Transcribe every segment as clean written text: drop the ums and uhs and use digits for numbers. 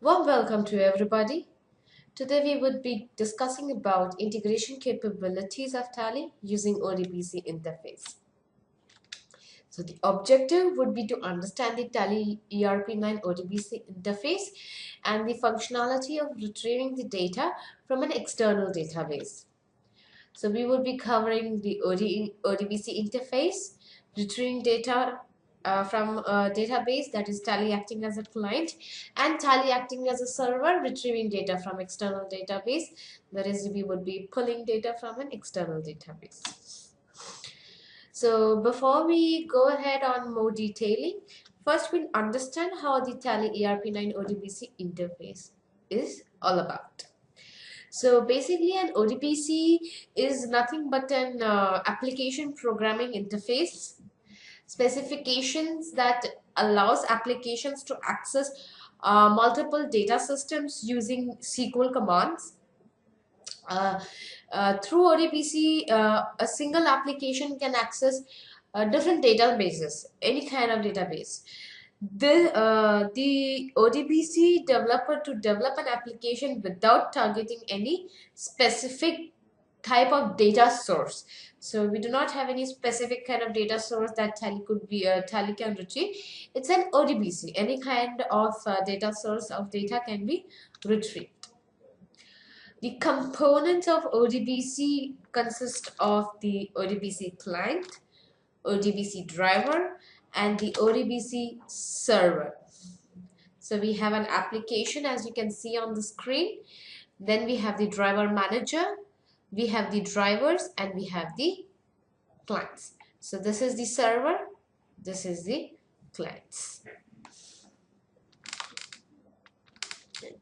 Warm welcome to everybody. Today we would be discussing about integration capabilities of Tally using ODBC interface. So the objective would be to understand the Tally.ERP 9 ODBC interface and the functionality of retrieving the data from an external database. So we will be covering the ODBC interface, retrieving data from a database, that is Tally acting as a client, and Tally acting as a server, retrieving data from external database, that is we would be pulling data from an external database. So before we go ahead on more detailing, first we'll understand how the Tally.ERP 9 ODBC interface is all about. So basically an ODBC is nothing but an application programming interface specifications that allows applications to access multiple data systems using SQL commands. Through ODBC, a single application can access different databases, any kind of database. The ODBC developer to develop an application without targeting any specific type of data source. So we do not have any specific kind of data source that Tally can retrieve. It's an ODBC. Any kind of data source of data can be retrieved. The components of ODBC consist of the ODBC client, ODBC driver, and the ODBC server. So we have an application, as you can see on the screen. Then we have the driver manager, we have the drivers, and we have the clients. So this is the server, this is the clients.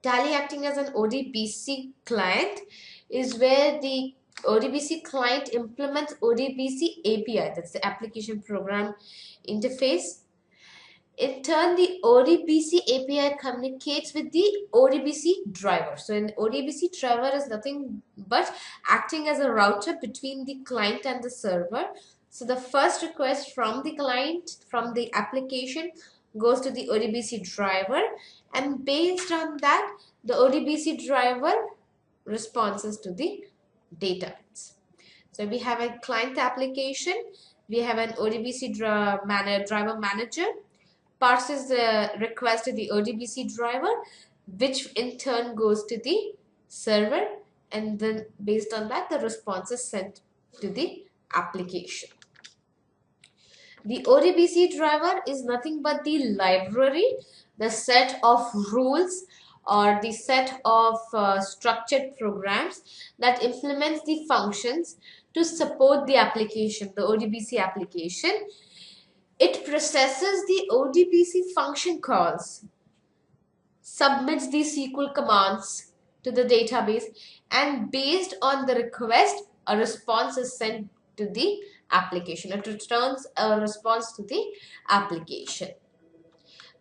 Tally acting as an ODBC client is where the ODBC client implements ODBC API, that's the application program interface. In turn, the ODBC API communicates with the ODBC driver. So an ODBC driver is nothing but acting as a router between the client and the server. So the first request from the client, from the application, goes to the ODBC driver, and based on that, the ODBC driver responses to the data. So we have a client application, we have an ODBC driver manager, parses the request to the ODBC driver, which in turn goes to the server, and then based on that, the response is sent to the application. The ODBC driver is nothing but the library, the set of rules or the set of structured programs that implements the functions to support the application, the ODBC application. It processes the ODBC function calls, submits the SQL commands to the database, and based on the request, a response is sent to the application. It returns a response to the application.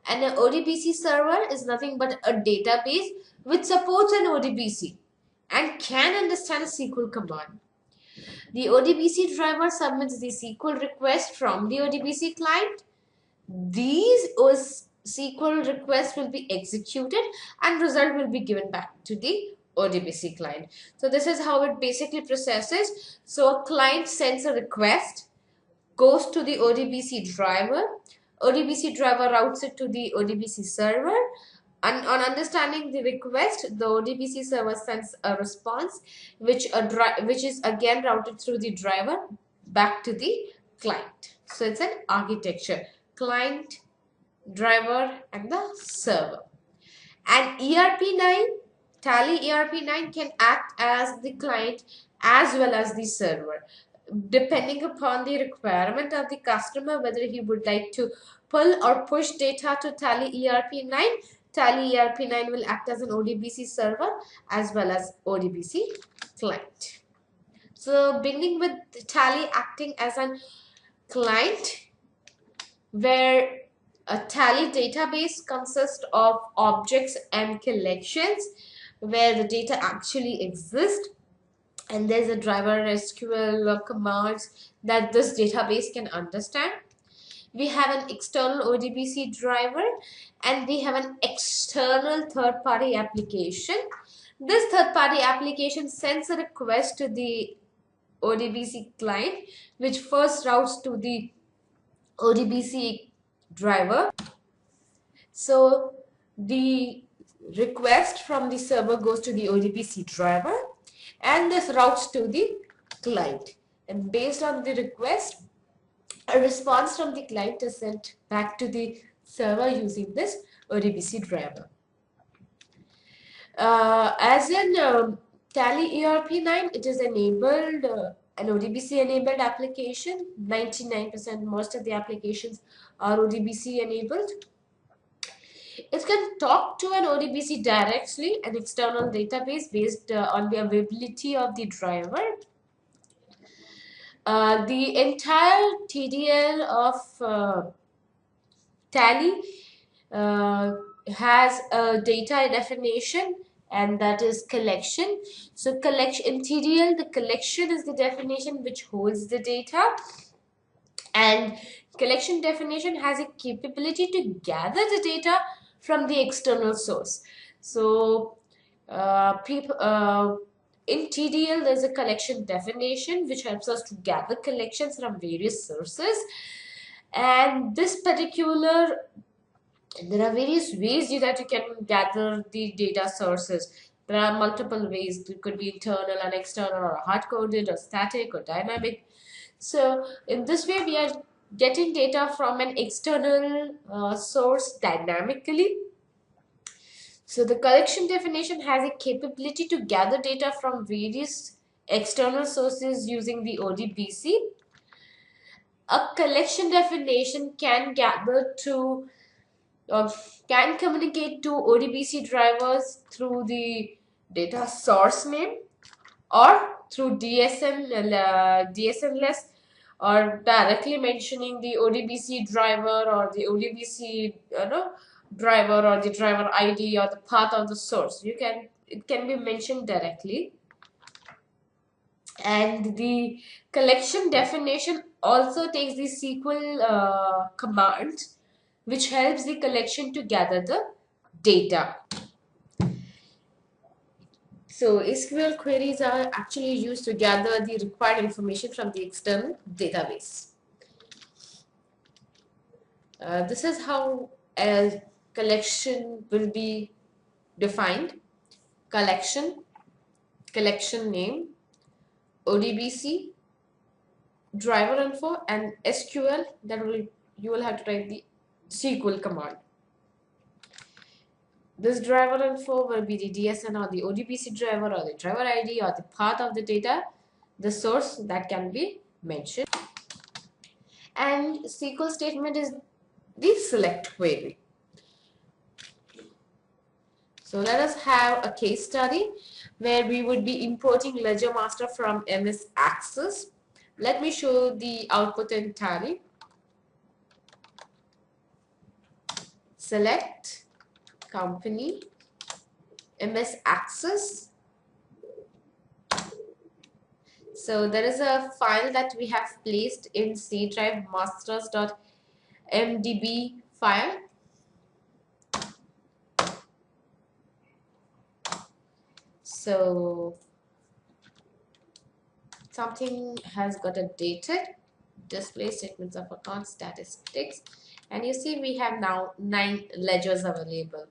And an ODBC server is nothing but a database which supports an ODBC and can understand a SQL command. The ODBC driver submits the SQL request from the ODBC client. These SQL requests will be executed and result will be given back to the ODBC client. So this is how it basically processes. So a client sends a request, goes to the ODBC driver. ODBC driver routes it to the ODBC server. And on understanding the request, the ODBC server sends a response, which is again routed through the driver back to the client. So it's an architecture: client, driver, and the server. And ERP9, Tally ERP9 can act as the client as well as the server, depending upon the requirement of the customer, whether he would like to pull or push data to Tally ERP9. Tally ERP9 will act as an ODBC server as well as ODBC client. So beginning with Tally acting as a client, where a Tally database consists of objects and collections where the data actually exists, and there's a driver SQL commands that this database can understand. we have an external ODBC driver, and we have an external third-party application. This third-party application sends a request to the ODBC client, which first routes to the ODBC driver. So the request from the server goes to the ODBC driver, and this routes to the client. And based on the request, a response from the client is sent back to the server using this ODBC driver. As in Tally.ERP 9, it is enabled, an ODBC enabled application. 99% most of the applications are ODBC enabled. It can talk to an ODBC directly, an external database based on the availability of the driver. The entire TDL of Tally has a data definition, and that is collection. So collection in TDL, the collection is the definition which holds the data, and collection definition has a capability to gather the data from the external source. So in TDL, there's a collection definition which helps us to gather collections from various sources. And this particular, there are various ways that you can gather the data sources. There are multiple ways. It could be internal and external, or hard-coded, or static, or dynamic. So in this way, we are getting data from an external source dynamically. So the collection definition has a capability to gather data from various external sources using the ODBC. A collection definition can gather to can communicate to ODBC drivers through the data source name, or through DSMless, or directly mentioning the ODBC driver, or the ODBC driver, or the driver ID, or the path of the source. It can be mentioned directly. And the collection definition also takes the SQL command, which helps the collection to gather the data. So SQL queries are actually used to gather the required information from the external database. This is how a collection will be defined. Collection name, ODBC, driver info, and SQL. You will have to write the SQL command. This driver info will be the DSN, or the ODBC driver, or the driver ID, or the path of the data, the source that can be mentioned. And SQL statement is the select query. So let us have a case study where we would be importing ledger master from MS Access. Let me show the output in Tally. Select company, MS Access. So there is a file that we have placed in C drive, masters.mdb file. So something has got updated. Display statements of account statistics, and you see we have now 9 ledgers available,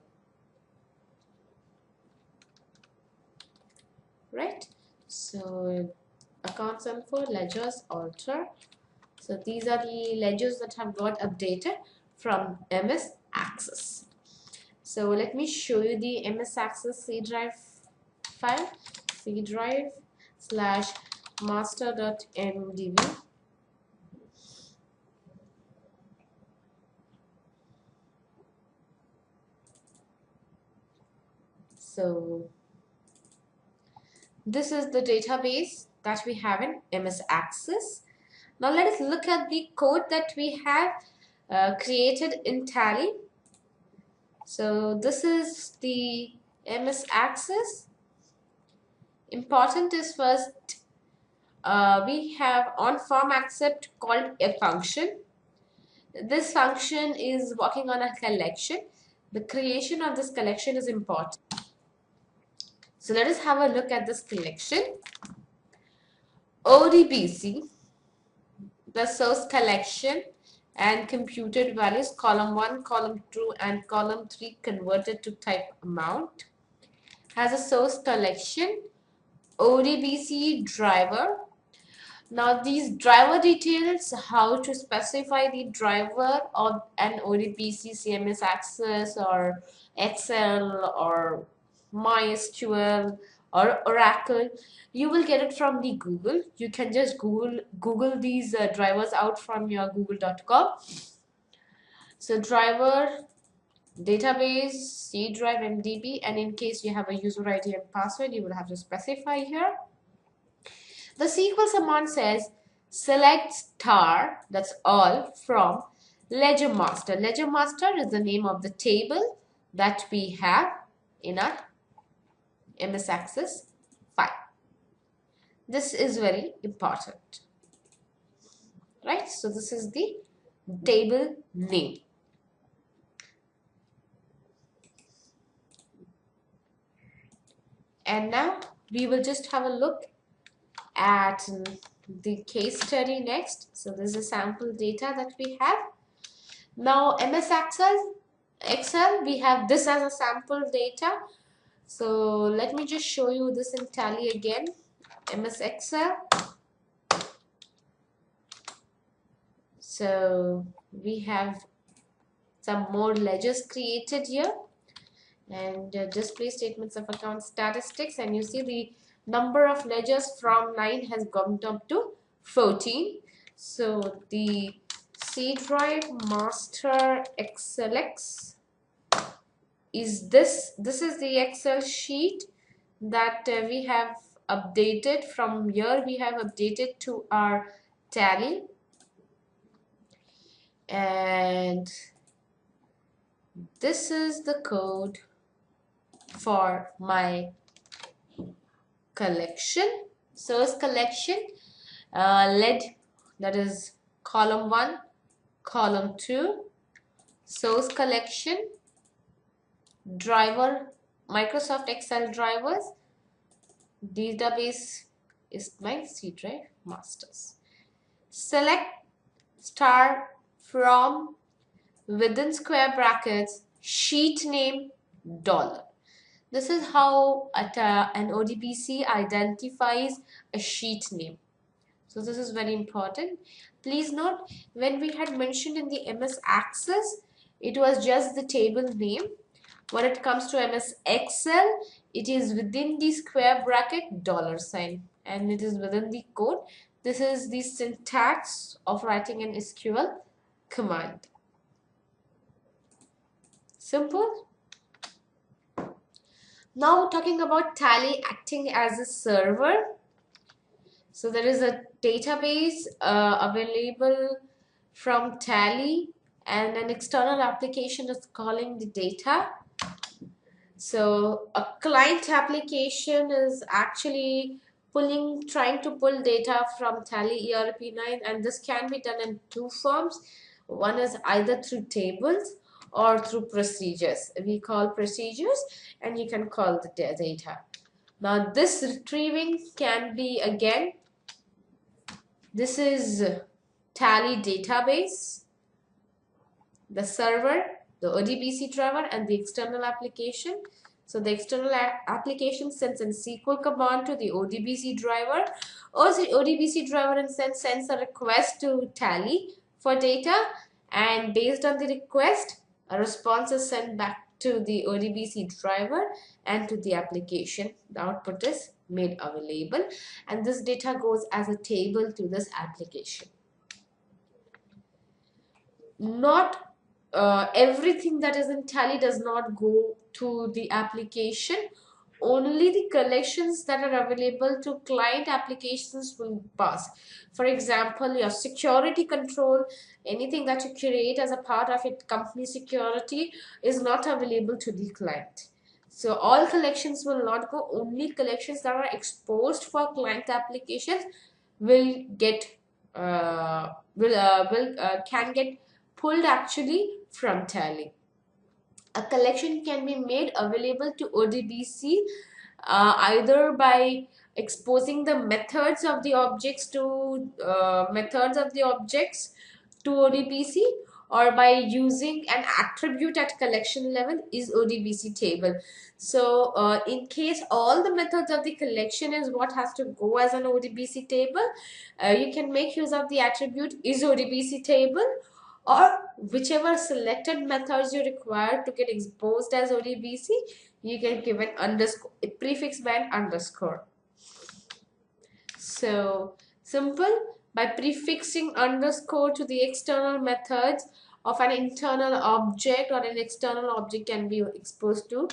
right? So accounts info, ledgers, alter. So these are the ledgers that have got updated from MS Access. So let me show you the MS Access C drive file. C drive / master.mdb. So this is the database that we have in MS Access. Now let us look at the code that we have created in Tally. So this is the MS Access. Important is first we have on form accept called a function. This function is working on a collection. The creation of this collection is important. So let us have a look at this collection. ODBC, the source collection and computed values, column 1, column 2 and column 3 converted to type amount, has a source collection, ODBC driver. Now these driver details, how to specify the driver of an ODBC CMS Access or Excel or MySQL or Oracle, you will get it from the Google. You can just Google these drivers out from your google.com. So driver database C drive MDB, and in case you have a user ID and password, you will have to specify here. The SQL command says select star, that's all, from ledger master. Ledger master is the name of the table that we have in our MS Access file. This is very important, right? So this is the table name. And now we will just have a look at the case study next. So this is sample data that we have. Now MS Excel, we have this as a sample data. So let me just show you this in Tally again. MS Excel. So we have some more ledgers created here, and display statements of account statistics, and you see the number of ledgers from 9 has gone up to 14. So the C drive master XLX is this is the Excel sheet that we have updated. From here we have updated to our Tally, and this is the code for my collection, source collection, led, that is column 1, column 2, source collection, driver, Microsoft Excel drivers, database is my C drive masters. Select star from within square brackets sheet name $. This is how an ODBC identifies a sheet name. So this is very important. Please note, when we had mentioned in the MS Access, it was just the table name. When it comes to MS Excel, it is within the square bracket $, and it is within the code. This is the syntax of writing an SQL command. Simple. Now talking about Tally acting as a server. So there is a database available from Tally, and an external application is calling the data. So a client application is actually trying to pull data from Tally.ERP 9, and this can be done in two forms. One is either through tables or through procedures. We call procedures, and you can call the data. Now this retrieving can be, again, this is Tally database, the server, the ODBC driver, and the external application. So the external application sends a SQL command to the ODBC driver, or the ODBC driver sends a request to Tally for data, and based on the request, a response is sent back to the ODBC driver and to the application. The output is made available, and this data goes as a table to this application. Not everything that is in Tally does not go to the application. Only the collections that are available to client applications will pass. For example, your security control, anything that you create as a part of your company security is not available to the client. So all collections will not go. Only collections that are exposed for client applications will get can get pulled actually from Tally. A collection can be made available to ODBC either by exposing the methods of the objects to ODBC, or by using an attribute at collection level is ODBC table. So in case all the methods of the collection is what has to go as an ODBC table, you can make use of the attribute is ODBC table, or whichever selected methods you require to get exposed as ODBC, you can give an underscore, a prefix by an underscore. So simple, by prefixing underscore to the external methods of an internal object, or an external object can be exposed to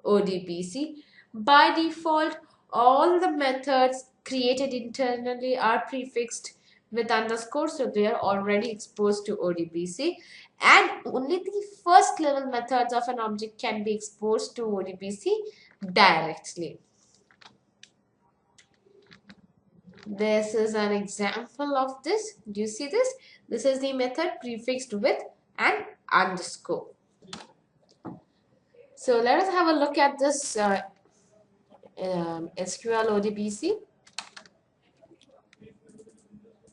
ODBC. By default, all the methods created internally are prefixed with underscore, so they are already exposed to ODBC, and only the first level methods of an object can be exposed to ODBC directly. This is an example of this. Do you see this? This is the method prefixed with an underscore. So let us have a look at this SQL ODBC.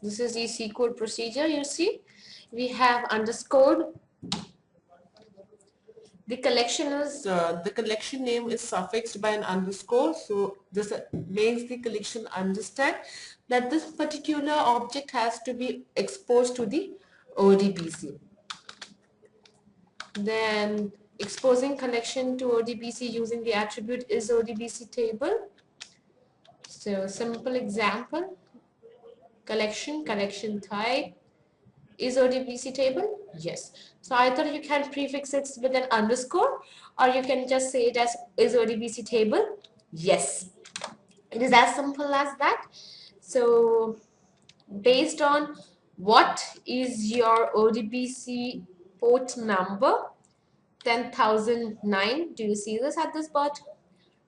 This is the C code procedure. You see, we have underscored. The collection name is suffixed by an underscore, so this makes the collection understand that this particular object has to be exposed to the ODBC. Then exposing collection to ODBC using the attribute is ODBC table. So simple example, collection type is ODBC table. Yes. So either you can prefix it with an underscore, or you can just say it as is ODBC table. Yes. It is as simple as that. So based on what is your ODBC port number, 10,009. Do you see this at this bottom?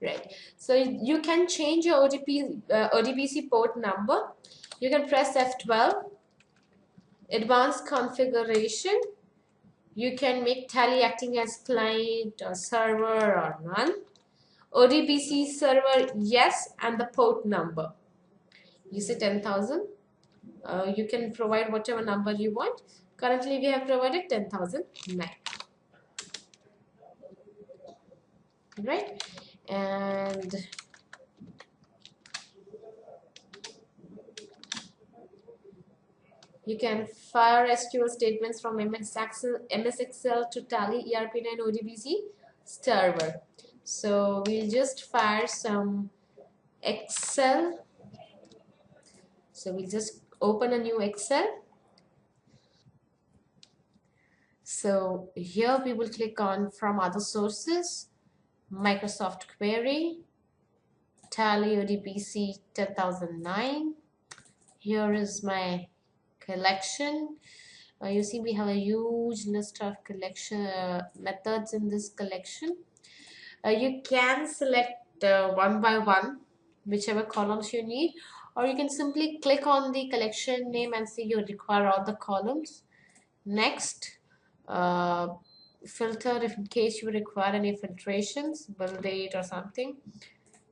Right. So you can change your ODBC port number. You can press F12. Advanced configuration. You can make Tally acting as client or server or none. ODBC server, yes, and the port number. You say 10,000. You can provide whatever number you want. Currently, we have provided 10,009. Right? And you can fire SQL statements from MS Excel to Tally.ERP 9 ODBC server. So we'll just fire some Excel. So we'll just open a new Excel. So here we will click on from other sources, Microsoft Query, Tally ODBC 10,009. Here is my collection. You see we have a huge list of collection methods in this collection. You can select one by one whichever columns you need, or you can simply click on the collection name and see you require all the columns. Next, filter if in case you require any filtrations, bill date or something.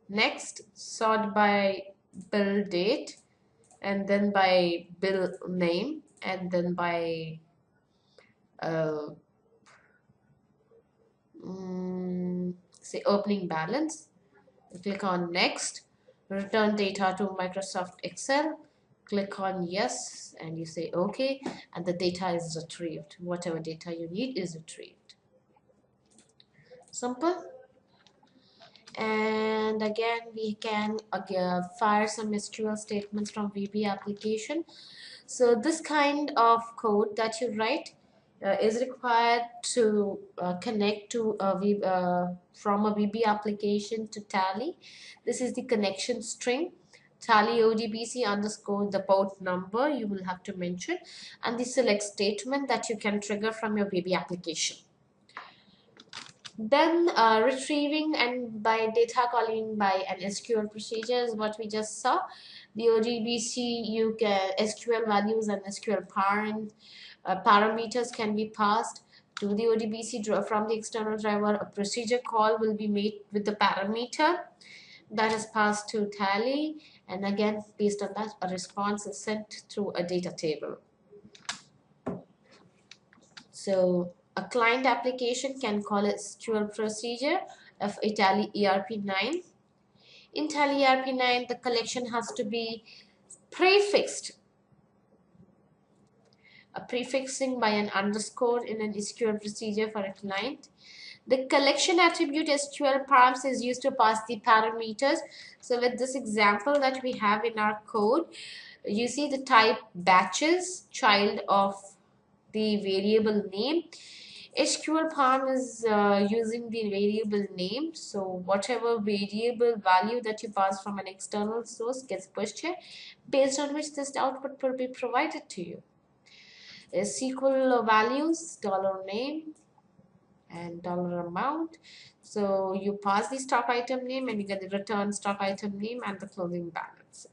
Next, sort by bill date, and then by bill name, and then by say opening balance. Click on next, return data to Microsoft Excel, click on yes, and you say okay, and the data is retrieved. Whatever data you need is retrieved. Simple. And again, we can fire some SQL statements from VB application. So this kind of code that you write is required to connect to from a VB application to Tally. This is the connection string. Tally ODBC underscore the port number you will have to mention, and the select statement that you can trigger from your VB application. Then retrieving and by data calling by an SQL procedure is what we just saw. The ODBC, you get SQL values and SQL parent. parameters can be passed to the ODBC from the external driver. A procedure call will be made with the parameter that is passed to Tally, and again based on that a response is sent through a data table. So a client application can call a SQL procedure of a Tally.ERP 9. In Tally.ERP 9, the collection has to be prefixed. A prefixing by an underscore in an SQL procedure for a client. The collection attribute SQL params is used to pass the parameters. So with this example that we have in our code, you see the type batches, child of the variable name. SQL param is using the variable name. So whatever variable value that you pass from an external source gets pushed here, based on which this output will be provided to you. SQL values, $name and $amount. So you pass the stock item name and you get the return stock item name and the closing balance.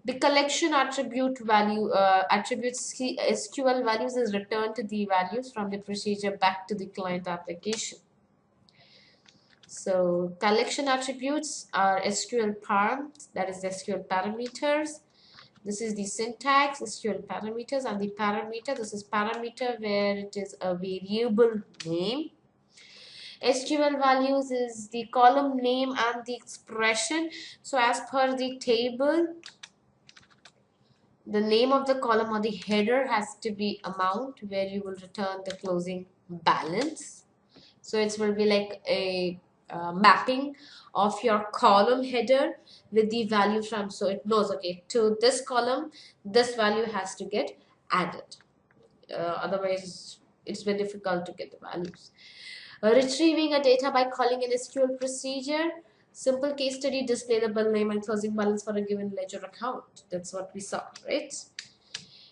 The collection attribute value attributes SQL values is returned to the values from the procedure back to the client application. So collection attributes are SQL params, that is the SQL parameters. This is the syntax, SQL parameters, and the parameter. This is parameter where it is a variable name. SQL values is the column name and the expression. So as per the table, the name of the column or the header has to be amount, where you will return the closing balance. So it will be like a mapping of your column header with the value from, so it knows, okay, to this column this value has to get added, otherwise it's very difficult to get the values. Retrieving a data by calling an SQL procedure. Simple case study, display the bill name and closing balance for a given ledger account. That's what we saw, right?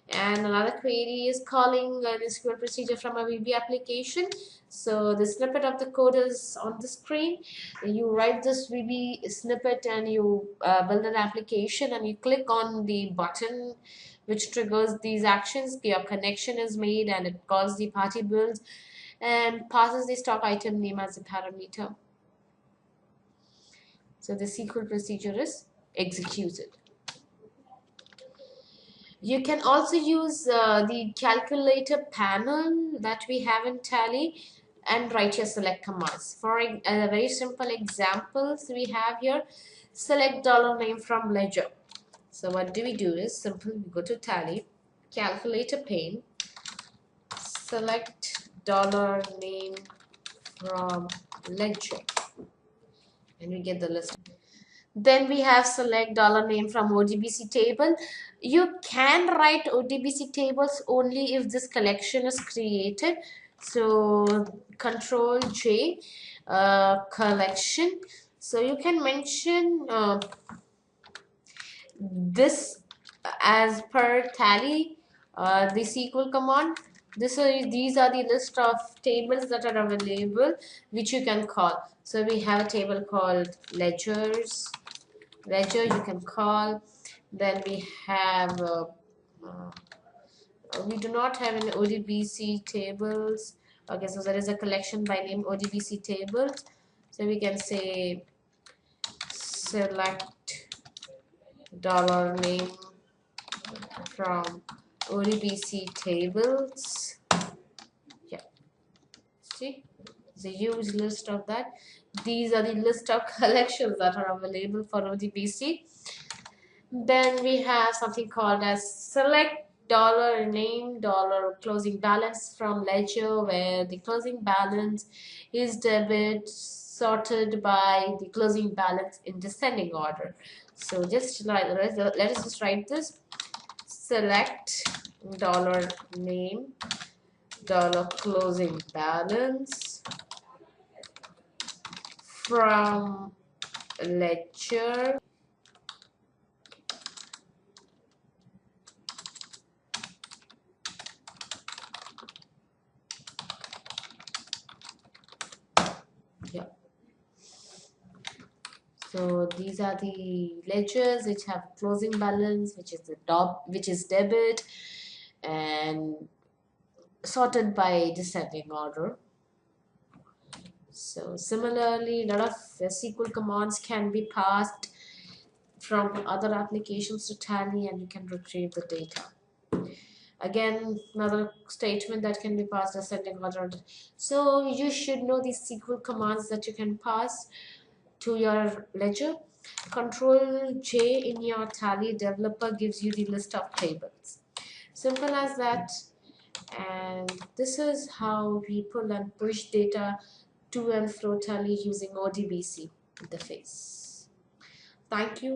And another query is calling an SQL procedure from a VB application. So the snippet of the code is on the screen. You write this VB snippet and you build an application, and you click on the button which triggers these actions. Your connection is made and it calls the party bills and passes the stock item name as a parameter. So the SQL procedure is executed. You can also use the calculator panel that we have in Tally and write your select commands. For a very simple examples we have here, select $name from ledger. So what do we do is simple, we go to Tally, calculator pane, select $name from ledger, and we get the list. Then we have select $name from ODBC table. You can write ODBC tables only if this collection is created. So Control J, collection. So you can mention this as per Tally, the SQL command. These are the list of tables that are available which you can call. So we have a table called ledgers. Ledger you can call. Then we have we do not have any ODBC tables. Okay, so there is a collection by name ODBC tables. So we can say select $name from ODBC tables. Yeah, see, it's a huge list of that. These are the list of collections that are available for ODBC. Then we have something called as select $name closing balance from ledger, where the closing balance is debit sorted by the closing balance in descending order. So just let us just write this: select $name closing balance from ledger So these are the ledgers which have closing balance, which is debit, and sorted by descending order. So similarly, a lot of SQL commands can be passed from other applications to Tally, and you can retrieve the data. Again, another statement that can be passed ascending order. So you should know these SQL commands that you can pass to your ledger. Control J in your Tally developer gives you the list of tables. Simple as that. And this is how we pull and push data to and fro Tally using ODBC interface. Thank you.